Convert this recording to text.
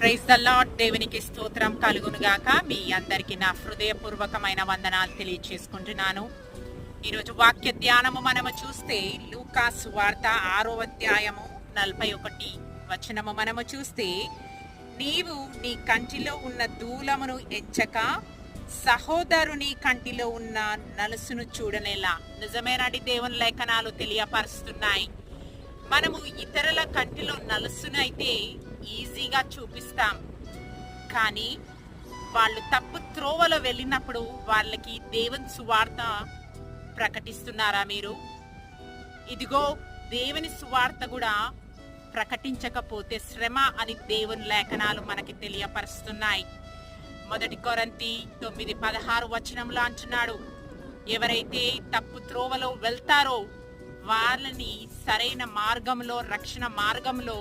Praise the lord. దేవునికి స్తోత్రం కలుగునుగాక. మీ అందరికీ నా హృదయపూర్వకమైన వందనాలు తెలియచేసుకుంటున్నాను. ఈరోజు వాక్య ధ్యానము మనము చూస్తే లూకా సువార్త 6వ అధ్యాయము 41 వచనము మనము చూస్తే, నీవు నీ కంటిలో ఉన్న దూలమును ఎంచక సహోదరుని కంటిలో ఉన్న నలుసును చూడనేలా. నిజమేనాటి దేవుని లేఖనాలు తెలియపరుస్తున్నాయి. మనము ఇతరుల కంటిలో నలుసునైతే ఈజీగా చూపిస్తాం, కానీ వాళ్ళు తప్పు త్రోవలో వెళ్ళినప్పుడు వాళ్ళకి దేవుని సువార్త ప్రకటిస్తున్నారా మీరు? ఇదిగో దేవుని సువార్త కూడా ప్రకటించకపోతే శ్రమ అని దేవుని లేఖనాలు మనకి తెలియపరుస్తున్నాయి. 1 కొరింథీ 9:16 వచనంలో అంటున్నాడు, ఎవరైతే తప్పు త్రోవలో వెళ్తారో వాళ్ళని సరైన మార్గంలో, రక్షణ మార్గంలో